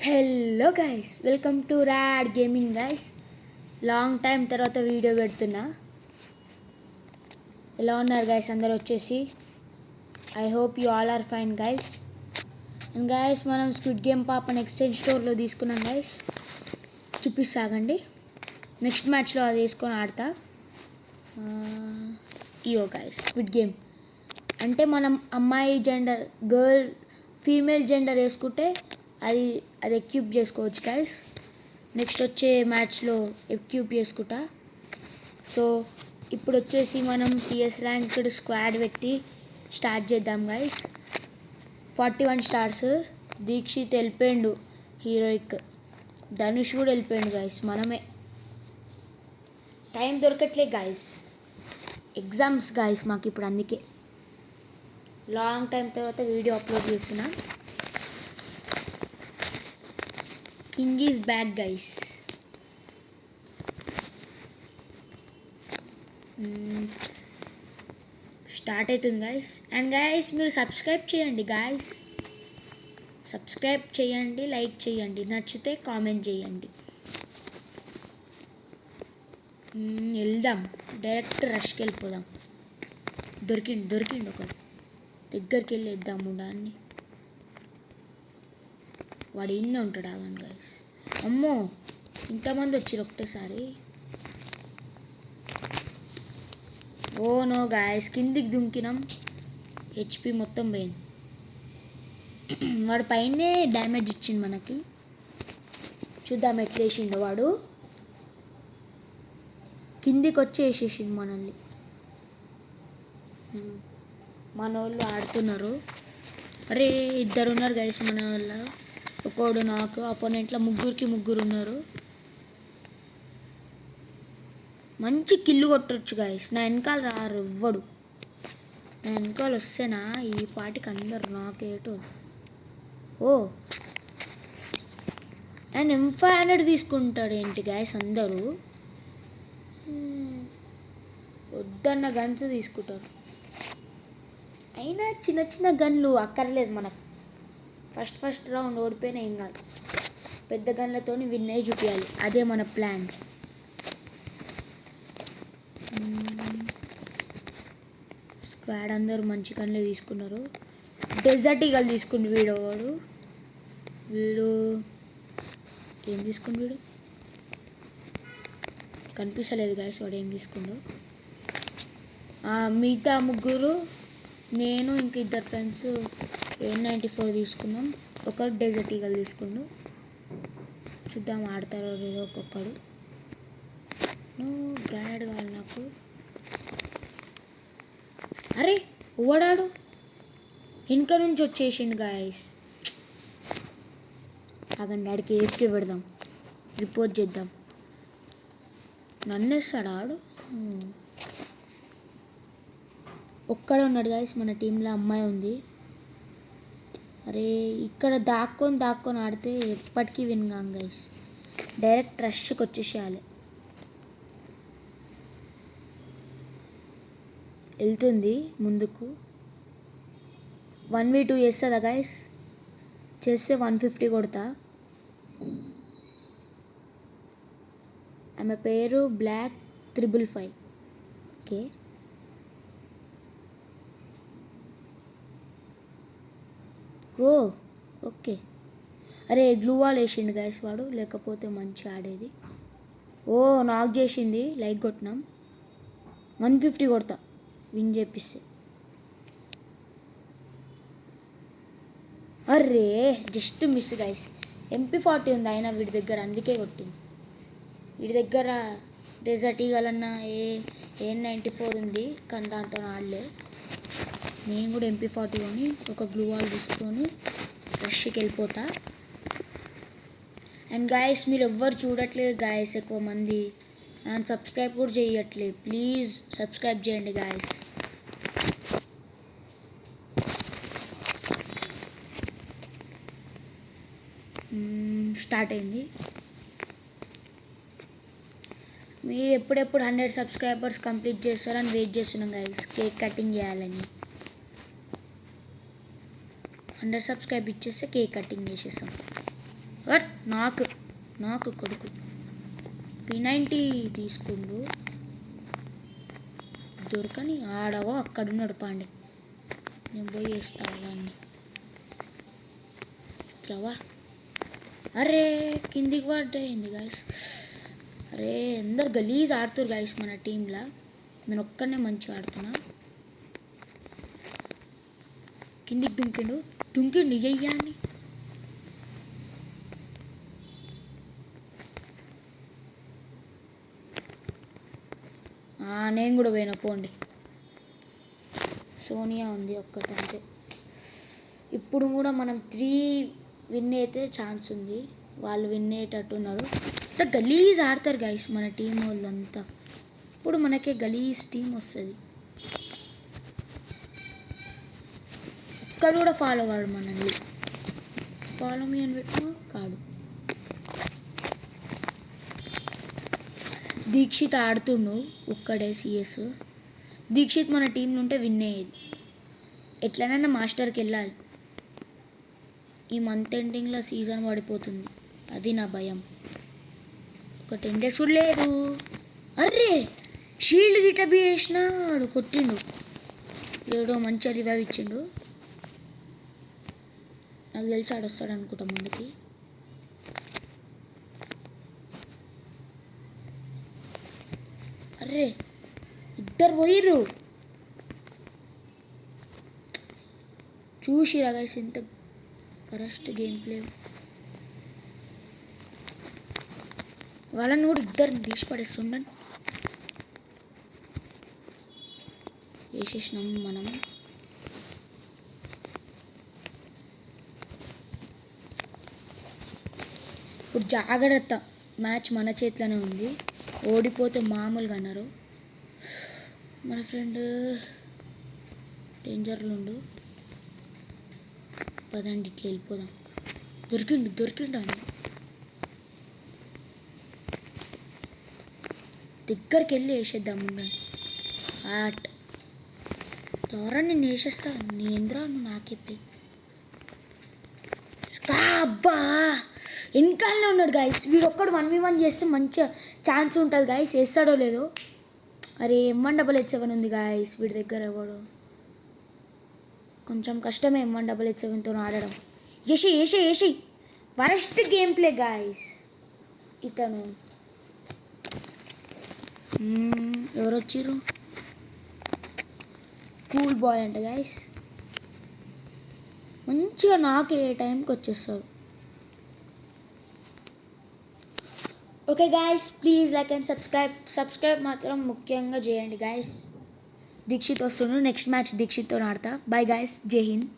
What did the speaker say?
Hello guys, welcome to Rad Gaming guys. Long time తర్వాత video పెడుతున్నా. ఎలా ఉన్నారు గైస్? అందరు వచ్చేసి I hope you all are fine guys. And guys, మనం స్క్విడ్ గేమ్ పాపని ఎక్స్చేంజ్ స్టోర్లో తీసుకున్నాం గైస్. చూపిస్తాగండి. నెక్స్ట్ మ్యాచ్లో అది వేసుకొని ఆడతా. ఇయో గైస్, స్క్విడ్ గేమ్ అంటే మనం అమ్మాయి జెండర్, ఫీమేల్ జెండర్ వేసుకుంటే అది ఎక్విప్ చేసుకోవచ్చు గైస్. నెక్స్ట్ వచ్చే మ్యాచ్లో ఎక్విప్ చేసుకుంటా. సో ఇప్పుడు వచ్చేసి మనం సిఎస్ ర్యాంక్డ్ స్క్వాడ్ పెట్టి స్టార్ట్ చేద్దాం గైస్. 41 స్టార్స్. దీక్షిత్ వెళ్ళిపోయిండు హీరోయిక్. ధనుష్ కూడా వెళ్ళిపోయిండు గైస్. మనమే టైం దొరకట్లే గైస్. ఎగ్జామ్స్ గైస్ మాకు ఇప్పుడు, అందుకే లాంగ్ టైం తర్వాత వీడియో అప్లోడ్ చేస్తున్నా. King is back guys. Start అవుతుంది గైస్. అండ్ గైస్, మీరు సబ్స్క్రైబ్ చేయండి గైస్. సబ్స్క్రైబ్ చేయండి, లైక్ చేయండి, నచ్చితే కామెంట్ చేయండి. వెళ్దాం, డైరెక్ట్ రష్కి వెళ్ళిపోదాం. దొరికిండు ఒకడు. దగ్గరికి వెళ్ళి వేద్దాము దాన్ని. వాడు ఇన్నే ఉంటాడు. ఆగండి గైస్. అమ్మో, ఇంతమంది వచ్చారు ఒకటేసారి. ఓ నో గాయస్, కిందికి దుంకినాం. హెచ్పి మొత్తం పోయింది. వాడు పైనే డ్యామేజ్ ఇచ్చిండు మనకి. చూద్దాం ఎట్లా వేసిండో. వాడు కిందికి వచ్చి వేసేసిండు మనల్ని. మన వాళ్ళు ఆడుతున్నారు. అరే, ఇద్దరు ఉన్నారు గైస్ మన వాళ్ళ. ఒకడు నాకు అపోనెంట్లో ముగ్గురు ఉన్నారు. మంచి కిల్లు కొట్టచ్చు గైస్. నా వెనకాల రారు ఎవ్వడు. నా వెనకాల వస్తేనా ఈ పాటికి అందరు నాకేటో. ఓ, అండ్ M500 తీసుకుంటాడు ఏంటి గైస్ అందరూ. వద్దన్న గన్స్ తీసుకుంటారు. అయినా చిన్న చిన్న గన్లు అక్కర్లేదు మనకు. ఫస్ట్ రౌండ్ ఓడిపోయినా ఏం కాదు. పెద్ద గన్లతో విన్ అయ్యి చూపించాలి. అదే మన ప్లాన్. స్క్వాడ్ అందరూ మంచి గన్లే తీసుకున్నారు. డెజర్ట్ ఈగల్ తీసుకుండు వీడు ఏం తీసుకుండు? వీడు కనిపించలేదు గైస్. వాడు ఏం తీసుకుండు? మిగతా ముగ్గురు, నేను ఇంకా ఇద్దరు ఫ్రెండ్స్ M94 తీసుకున్నాం. ఒకరు డెజర్ట్ ఈగల్ తీసుకుండు. చూద్దాం ఆడతారో లేదో ఒక్కొక్కడు. గ్రానైడ్ కావాలి నాకు. అరే, ఓడాడు వెనుక నుంచి వచ్చేసిండు గాయస్. ఆగండి, ఆడికి ఏఫ్కి పెడదాం. రిపోర్ట్ చేద్దాం. నన్ను వేస్తాడు ఆడు. ఒక్కడే ఉన్నాడు గాయస్ మన టీంలో. అమ్మాయి ఉంది. అరే, ఇక్కడ దాక్కొని ఆడితే ఎప్పటికీ విన్గాం గైస్. డైరెక్ట్ రష్కి వచ్చేసేయాలి. వెళ్తుంది ముందుకు. 1v2 చేస్తుందా గైస్? చేస్తే 150 కొడతా. ఆమె పేరు బ్లాక్ 555. Okay, okay. అరే, గ్లూ వాల్ వేసిండు గైస్ వాడు, లేకపోతే మంచి ఆడేది. నాక్ చేసింది. లైక్ కొట్టినాం. 150 కొడతా విన్ చేపిస్తే. అరే, జస్ట్ మిస్ గైస్. MP40 ఉంది అయినా వీడి దగ్గర, అందుకే కొట్టింది. వీడి దగ్గర డెజర్ట్ ఈగలన్నా M94 ఉంది, కానీ దాంతో ఆడలే. నేను కూడా MP40 కొని ఒక గ్లూ వాల్ తీసుకొని రష్కి వెళ్ళిపోతా. అండ్ గాయస్, మీరు ఎవ్వరు చూడట్లేదు గాయస్. ఎక్కువ మంది అండ్ సబ్స్క్రైబ్ కూడా చేయట్లేదు. ప్లీజ్ సబ్స్క్రైబ్ చేయండి గాయస్. స్టార్ట్ అయింది. మీరు ఎప్పుడెప్పుడు 100 సబ్స్క్రైబర్స్ కంప్లీట్ చేస్తారని వెయిట్ చేస్తున్నాం గాయస్. కేక్ కటింగ్ చేయాలని. 100 సబ్స్క్రైబ్ ఇచ్చేస్తే కేక్ కటింగ్ చేసేస్తాం. బట్ నాకు నాకు కొడుకు P90 తీసుకుండు దొరకని ఆడవో అక్కడున్నాడు పాండే నేను పోయి వేస్తా వాళ్ళని ఇట్లావా అరే కిందికి పడ్డాయింది గాయస్ అరే అందరు గలీజ్ ఆడుతురు గాయస్ మన టీంలో నేను ఒక్కనే మంచిగా ఆడుతున్నా కిందికి దుంకిండు ఇయ్యాన్ని నేను కూడా పోయినా పోండి సోనియా ఉంది ఒక్కటంటే ఇప్పుడు కూడా మనం 3 విన్ అయితే ఛాన్స్ ఉంది వాళ్ళు విన్ అయ్యేటట్టున్నారు అంత గలీజ్ ఆడతారు గైస్ మన టీం వాళ్ళు అంతా ఇప్పుడు మనకే గలీజ్ టీం వస్తుంది ఇక్కడ కూడా ఫాలో కాడు మనల్ని ఫాలో మీ అని పెట్టినా కాడు దీక్షిత్ ఆడుతుండు ఒక్కడే సిఎస్ దీక్షిత్ మన టీం నుంటే విన్ అయ్యేది ఎట్లనైనా మాస్టర్కి వెళ్ళాలి ఈ మంత్ ఎండింగ్లో సీజన్ పడిపోతుంది అది నా భయం ఒక 10 days లేదు అర్రే షీల్డ్ గిట్ట వేసినా వాడు కొట్టిండు ఏడో మంచిగా రివైవ్ ఇచ్చిండు నాకు తెలిసి ఆడొస్తాడు అనుకుంటా ముందుకి అర్రే ఇద్దరు పోయిర్రు చూసిరా గైస్ ఇంత ఫస్ట్ గేమ్ ప్లే వాళ్ళని కూడా ఇద్దరిని తీసి పడేస్తుండని వేసేసినాం మనం ఇప్పుడు జాగ్రత్త మ్యాచ్ మన చేతిలోనే ఉంది ఓడిపోతే మామూలుగా అన్నారు మన ఫ్రెండ్ డేంజర్లో ఉండు పదండి ఇట్లా వెళ్ళిపోదాం దొరికిండు అండి దగ్గరికి వెళ్ళి వేసేద్దాం ఉండండి ఆట్ ఎవరా నేను వేసేస్తా నేంద్రా నువ్వు నాకెప్పి అబ్బా వెనకాలనే ఉన్నాడు గాయస్ వీడు ఒక్కడు 1v1 చేస్తే మంచిగా ఛాన్స్ ఉంటుంది గాయస్ వేస్తాడో లేదో అరే M188 ఉంది గాయస్ వీడి దగ్గర ఎవడో కొంచెం కష్టమే M188తో ఆడడం ఏసే వరస్ట్ గేమ్ ప్లే గాయస్ ఇతను ఎవరు వచ్చిర్రు కూల్ బాయ్ అంట గాయస్ మంచిగా నాకు ఏ టైంకి వచ్చేస్తారు okay guys please like and subscribe మాత్రం ముఖ్యంగా చేయండి గాయస్ దీక్షిత్ వస్తుండు నెక్స్ట్ మ్యాచ్ దీక్షిత్తో ఆడతా బై గాయస్ జై హింద్